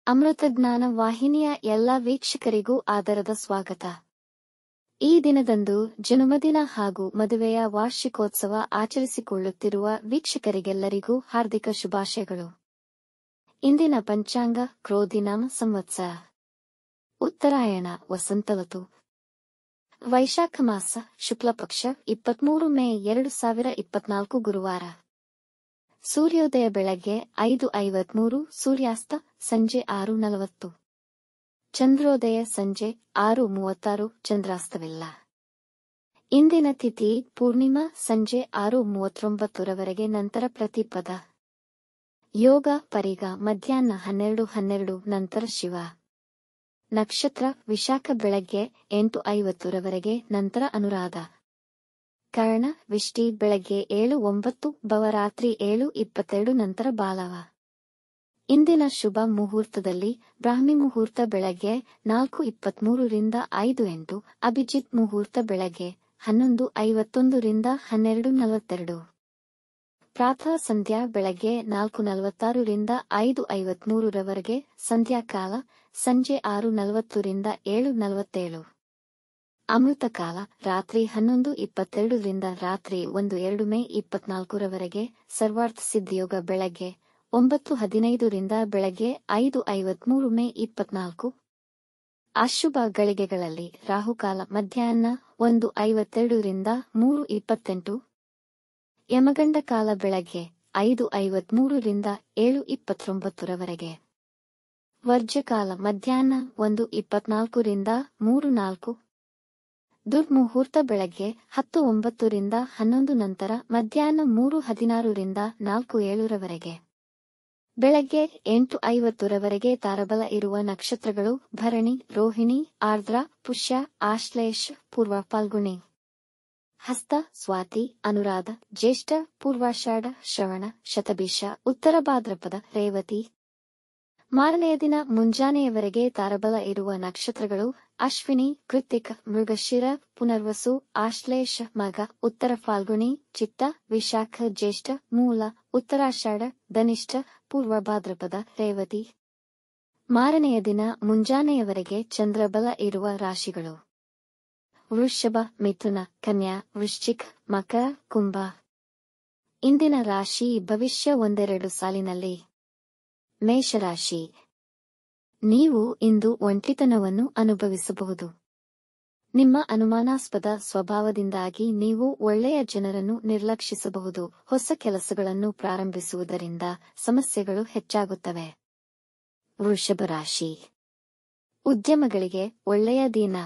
ಅಮೃತಜ್ಞಾನ ವಾಹಿನಿಯ ಎಲ್ಲ ವೀಕ್ಷಕರಿಗೂ ಆದರದ ಸ್ವಾಗತ. ಈ ದಿನದಂದು ಜನ್ಮದಿನ ಹಾಗೂ ಮದುವೆಯ ವಾರ್ಷಿಕೋತ್ಸವ ಆಚರಿಸಿಕೊಳ್ಳುತ್ತಿರುವ ವೀಕ್ಷಕರಿಗೆಲ್ಲರಿಗೂ ಹಾರ್ದಿಕ ಶುಭಾಶಯಗಳು. ಇಂದಿನ ಪಂಚಾಂಗ ಕ್ರೋಧಿನಾಮ ಸಂವತ್ಸರ, ಉತ್ತರಾಯಣ ವಸಂತ ಋತು, ವೈಶಾಖ ಮಾಸ, ಶುಕ್ಲಪಕ್ಷ 23 ಮೇ 2024 ಗುರುವಾರ. ಸೂರ್ಯೋದಯ ಬೆಳಗ್ಗೆ 5:53, ಸೂರ್ಯಾಸ್ತ ಸಂಜೆ 6:40. ಚಂದ್ರೋದಯ ಸಂಜೆ 6:36, ಚಂದ್ರಾಸ್ತವಿಲ್ಲ. ಇಂದಿನ ತಿಥಿ ಪೂರ್ಣಿಮಾ ಸಂಜೆ 6:39 ನಂತರ ಪ್ರತಿಪದ. ಯೋಗ ಪರಿಗ ಮಧ್ಯಾಹ್ನ 12:12 ನಂತರ ಶಿವ. ನಕ್ಷತ್ರ ವಿಶಾಖ ಬೆಳಗ್ಗೆ 8:50 ನಂತರ ಅನುರಾಧ. ಕರ್ಣ ವಿಷ್ಟಿ ಬೆಳಗ್ಗೆ 7:09, ಭವ ರಾತ್ರಿ 7:22 ನಂತರ ಬಾಲವ. ಇಂದಿನ ಶುಭ ಮುಹೂರ್ತದಲ್ಲಿ ಬ್ರಾಹ್ಮಿ ಮುಹೂರ್ತ ಬೆಳಗ್ಗೆ 4:23 ರಿಂದ 5:08, ಅಭಿಜಿತ್ ಮುಹೂರ್ತ ಬೆಳಗ್ಗೆ 11:51 ರಿಂದ 12:42. ಪ್ರಾತಃ ಸಂಧ್ಯಾ ಬೆಳಗ್ಗೆ 4:46 ರಿಂದ 5:53 ಸಂಧ್ಯಾಕಾಲ ಸಂಜೆ 6:40 ರಿಂದ 7:47. ಅಮೃತಕಾಲ ರಾತ್ರಿ 11:22 ರಿಂದ ರಾತ್ರಿ 1:02 ಮೇ 24 ಸರ್ವಾರ್ಥ ಸಿದ್ಧಿಯೋಗ ಬೆಳಗ್ಗೆ 9:15 ರಿಂದ ಬೆಳಗ್ಗೆ 5:53 ಮೇ 24. ಅಶುಭ ಗಳಿಗೆಗಳಲ್ಲಿ ರಾಹುಕಾಲ ಮಧ್ಯಾಹ್ನ 1:52 ರಿಂದ 3:28. ಯಮಗಂಡ ಕಾಲ ಬೆಳಗ್ಗೆ 5:53 ರಿಂದ 7:29. ವರ್ಜ್ಯಕಾಲ ಮಧ್ಯಾಹ್ನ 1:24 ರಿಂದ 3:04. ದುರ್ಮುಹೂರ್ತ ಬೆಳಗ್ಗೆ 10:09 ರಿಂದ 11 ನಂತರ ಮಧ್ಯಾಹ್ನ 3:16 ರಿಂದ 4:07. ಬೆಳಗ್ಗೆ 8:50 ತಾರಬಲ ಇರುವ ನಕ್ಷತ್ರಗಳು ಭರಣಿ, ರೋಹಿಣಿ, ಆರ್ದ್ರ, ಪುಷ್ಯ, ಆಶ್ಲೇಷ, ಪೂರ್ವ ಫಾಲ್ಗುಣಿ, ಹಸ್ತ, ಸ್ವಾತಿ, ಅನುರಾಧ, ಜ್ಯೇಷ್ಠ, ಪೂರ್ವಾಷಾಢ, ಶ್ರವಣ, ಶತಭಿಷ, ಉತ್ತರ ಭಾದ್ರಪದ, ರೇವತಿ. ಮಾರನೆಯ ದಿನ ಮುಂಜಾನೆಯವರೆಗೆ ತಾರಬಲ ಇರುವ ನಕ್ಷತ್ರಗಳು ಅಶ್ವಿನಿ, ಕೃತ್ತಿಕ, ಮೃಗಶಿರ, ಪುನರ್ವಸು, ಆಶ್ಲೇಷ, ಮಗ, ಉತ್ತರ ಫಾಲ್ಗುಣಿ, ಚಿತ್ತ, ವಿಶಾಖ, ಜ್ಯೇಷ್ಠ, ಮೂಲ, ಉತ್ತರಾಷಾಢ, ಧನಿಷ್ಠ, ಪೂರ್ವ ಭಾದ್ರಪದ, ರೇವತಿ. ಮಾರನೆಯ ದಿನ ಮುಂಜಾನೆಯವರೆಗೆ ಚಂದ್ರಬಲ ಇರುವ ರಾಶಿಗಳು ವೃಷಭ, ಮಿಥುನ, ಕನ್ಯಾ, ವೃಶ್ಚಿಕ, ಮಕರ, ಕುಂಭ. ಇಂದಿನ ರಾಶಿ ಭವಿಷ್ಯ ಒಂದೆರಡು ಸಾಲಿನಲ್ಲಿ. ಮೇಷರಾಶಿ. ನೀವು ಇಂದು ಒಂಟಿತನವನ್ನು ಅನುಭವಿಸಬಹುದು. ನಿಮ್ಮ ಅನುಮಾನಾಸ್ಪದ ಸ್ವಭಾವದಿಂದಾಗಿ ನೀವು ಒಳ್ಳೆಯ ಜನರನ್ನು ನಿರ್ಲಕ್ಷಿಸಬಹುದು. ಹೊಸ ಕೆಲಸಗಳನ್ನು ಪ್ರಾರಂಭಿಸುವುದರಿಂದ ಸಮಸ್ಯೆಗಳು ಹೆಚ್ಚಾಗುತ್ತವೆ. ವೃಷಭ ರಾಶಿ. ಉದ್ಯಮಗಳಿಗೆ ಒಳ್ಳೆಯ ದಿನ.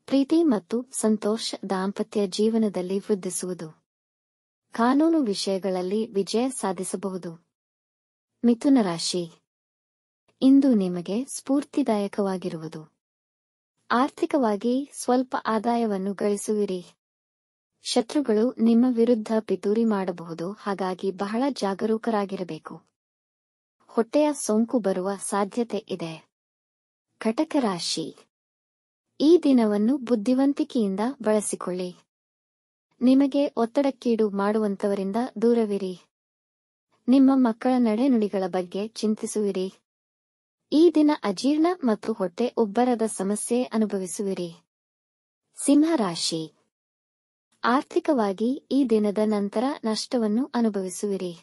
ಪ್ರೀತಿ ಮತ್ತು ಸಂತೋಷ ದಾಂಪತ್ಯ ಜೀವನದಲ್ಲಿ ವೃದ್ಧಿಸುವುದು. ಕಾನೂನು ವಿಷಯಗಳಲ್ಲಿ ವಿಜಯ ಸಾಧಿಸಬಹುದು. ಮಿಥುನ ರಾಶಿ. ಇಂದು ನಿಮಗೆ ಸ್ಫೂರ್ತಿದಾಯಕವಾಗಿರುವುದು. ಆರ್ಥಿಕವಾಗಿ ಸ್ವಲ್ಪ ಆದಾಯವನ್ನು ಗಳಿಸುವಿರಿ. ಶತ್ರುಗಳು ನಿಮ್ಮ ವಿರುದ್ಧ ಪಿತೂರಿ ಮಾಡಬಹುದು, ಹಾಗಾಗಿ ಬಹಳ ಜಾಗರೂಕರಾಗಿರಬೇಕು. ಹೊಟ್ಟೆಯ ಸೋಂಕು ಬರುವ ಸಾಧ್ಯತೆ ಇದೆ. ಕಟಕ ರಾಶಿ. ಈ ದಿನವನ್ನು ಬುದ್ಧಿವಂತಿಕೆಯಿಂದ ಬಳಸಿಕೊಳ್ಳಿ. ನಿಮಗೆ ಒತ್ತಡಕ್ಕೀಡು ಮಾಡುವಂತವರಿಂದ ದೂರವಿರಿ. ನಿಮ್ಮ ಮಕ್ಕಳ ನಡೆನುಡಿಗಳ ಬಗ್ಗೆ ಚಿಂತಿಸುವಿರಿ. ಈ ದಿನ ಅಜೀರ್ಣ ಮತ್ತು ಹೊಟ್ಟೆ ಉಬ್ಬರದ ಸಮಸ್ಯೆ ಅನುಭವಿಸುವಿರಿ. ಸಿಂಹರಾಶಿ. ಆರ್ಥಿಕವಾಗಿ ಈ ದಿನದ ನಂತರ ನಷ್ಟವನ್ನು ಅನುಭವಿಸುವಿರಿ.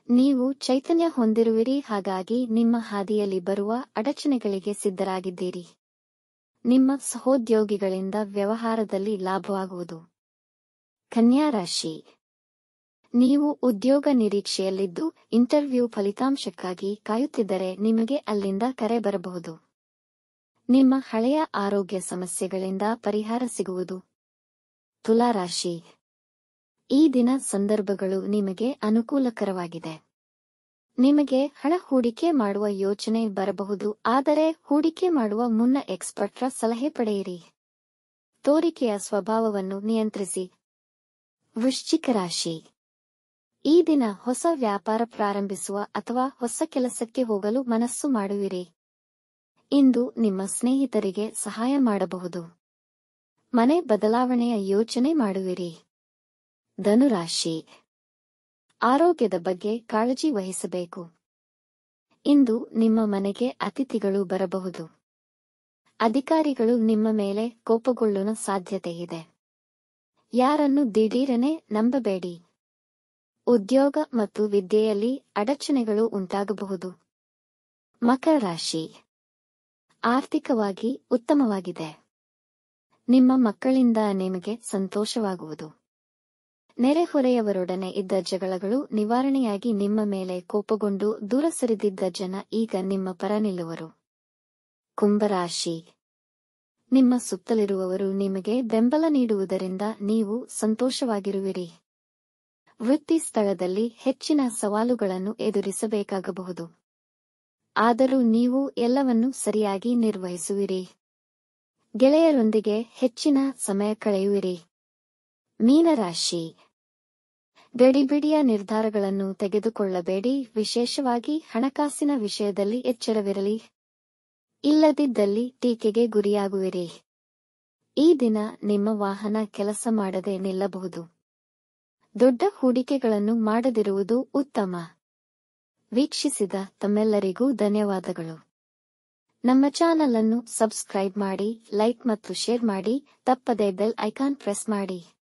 ನೀವು ಚೈತನ್ಯ ಹೊಂದಿರುವಿರಿ, ಹಾಗಾಗಿ ನಿಮ್ಮ ಹಾದಿಯಲ್ಲಿ ಬರುವ ಅಡಚಣೆಗಳಿಗೆ ಸಿದ್ಧರಾಗಿದ್ದೀರಿ. ನಿಮ್ಮ ಸಹೋದ್ಯೋಗಿಗಳಿಂದ ವ್ಯವಹಾರದಲ್ಲಿ ಲಾಭವಾಗುವುದು. ಕನ್ಯಾ ರಾಶಿ. ನೀವು ಉದ್ಯೋಗ ನಿರೀಕ್ಷೆಯಲ್ಲಿದ್ದು ಇಂಟರ್ವ್ಯೂ ಫಲಿತಾಂಶಕ್ಕಾಗಿ ಕಾಯುತ್ತಿದ್ದರೆ ನಿಮಗೆ ಅಲ್ಲಿಂದ ಕರೆ ಬರಬಹುದು. ನಿಮ್ಮ ಹಳೆಯ ಆರೋಗ್ಯ ಸಮಸ್ಯೆಗಳಿಂದ ಪರಿಹಾರ ಸಿಗುವುದು. ತುಲಾರಾಶಿ. ಈ ದಿನ ಸಂದರ್ಭಗಳು ನಿಮಗೆ ಅನುಕೂಲಕರವಾಗಿದೆ. ನಿಮಗೆ ಹಣ ಹೂಡಿಕೆ ಮಾಡುವ ಯೋಚನೆ ಬರಬಹುದು, ಆದರೆ ಹೂಡಿಕೆ ಮಾಡುವ ಮುನ್ನ ಎಕ್ಸ್ಪರ್ಟ್ರ ಸಲಹೆ ಪಡೆಯಿರಿ. ತೋರಿಕೆಯ ಸ್ವಭಾವವನ್ನು ನಿಯಂತ್ರಿಸಿ. ವೃಶ್ಚಿಕ ರಾಶಿ. ಈ ದಿನ ಹೊಸ ವ್ಯಾಪಾರ ಪ್ರಾರಂಭಿಸುವ ಅಥವಾ ಹೊಸ ಕೆಲಸಕ್ಕೆ ಹೋಗಲು ಮನಸ್ಸು ಮಾಡುವಿರಿ. ಇಂದು ನಿಮ್ಮ ಸ್ನೇಹಿತರಿಗೆ ಸಹಾಯ ಮಾಡಬಹುದು. ಮನೆ ಬದಲಾವಣೆಯ ಯೋಚನೆ ಮಾಡುವಿರಿ. ಧನುರಾಶಿ. ಆರೋಗ್ಯದ ಬಗ್ಗೆ ಕಾಳಜಿ ವಹಿಸಬೇಕು. ಇಂದು ನಿಮ್ಮ ಮನೆಗೆ ಅತಿಥಿಗಳು ಬರಬಹುದು. ಅಧಿಕಾರಿಗಳು ನಿಮ್ಮ ಮೇಲೆ ಕೋಪಗೊಳ್ಳುವ ಸಾಧ್ಯತೆಯಿದೆ. ಯಾರನ್ನು ದಿಢೀರನೆ ನಂಬಬೇಡಿ. ಉದ್ಯೋಗ ಮತ್ತು ವಿದ್ಯೆಯಲ್ಲಿ ಅಡಚಣೆಗಳು ಉಂಟಾಗಬಹುದು. ಮಕರ ರಾಶಿ. ಆರ್ಥಿಕವಾಗಿ ಉತ್ತಮವಾಗಿದೆ. ನಿಮ್ಮ ಮಕ್ಕಳಿಂದ ನಿಮಗೆ ಸಂತೋಷವಾಗುವುದು. ನೆರೆಹೊರೆಯವರೊಡನೆ ಇದ್ದ ಜಗಳಗಳು ನಿವಾರಣೆಯಾಗಿ ನಿಮ್ಮ ಮೇಲೆ ಕೋಪಗೊಂಡು ದೂರ ಸರಿದಿದ್ದ ಜನ ಈಗ ನಿಮ್ಮ ಪರ ನಿಲ್ಲುವರು. ಕುಂಭರಾಶಿ. ನಿಮ್ಮ ಸುತ್ತಲಿರುವವರು ನಿಮಗೆ ಬೆಂಬಲ ನೀಡುವುದರಿಂದ ನೀವು ಸಂತೋಷವಾಗಿರುವಿರಿ. ವೃತ್ತಿ ಸ್ಥಳದಲ್ಲಿ ಹೆಚ್ಚಿನ ಸವಾಲುಗಳನ್ನು ಎದುರಿಸಬೇಕಾಗಬಹುದು. ಆದರೂ ನೀವು ಎಲ್ಲವನ್ನೂ ಸರಿಯಾಗಿ ನಿರ್ವಹಿಸುವಿರಿ. ಗೆಳೆಯರೊಂದಿಗೆ ಹೆಚ್ಚಿನ ಸಮಯ ಕಳೆಯುವಿರಿ. ಮೀನರಾಶಿ. ಗಡಿಬಿಡಿಯ ನಿರ್ಧಾರಗಳನ್ನು ತೆಗೆದುಕೊಳ್ಳಬೇಡಿ. ವಿಶೇಷವಾಗಿ ಹಣಕಾಸಿನ ವಿಷಯದಲ್ಲಿ ಎಚ್ಚರವಿರಲಿ. ಇಲ್ಲದಿದ್ದಲ್ಲಿ ಟೀಕೆಗೆ ಗುರಿಯಾಗುವಿರಿ. ಈ ದಿನ ನಿಮ್ಮ ವಾಹನ ಕೆಲಸ ಮಾಡದೆ ನಿಲ್ಲಬಹುದು. ದೊಡ್ಡ ಹೂಡಿಕೆಗಳನ್ನು ಮಾಡದಿರುವುದು ಉತ್ತಮ. ವೀಕ್ಷಿಸಿದ ತಮ್ಮೆಲ್ಲರಿಗೂ ಧನ್ಯವಾದಗಳು. ನಮ್ಮ ಚಾನಲ್ ಅನ್ನು ಸಬ್ಸ್ಕ್ರೈಬ್ ಮಾಡಿ, ಲೈಕ್ ಮತ್ತು ಶೇರ್ ಮಾಡಿ, ತಪ್ಪದೇ ಬೆಲ್ ಐಕಾನ್ ಪ್ರೆಸ್ ಮಾಡಿ.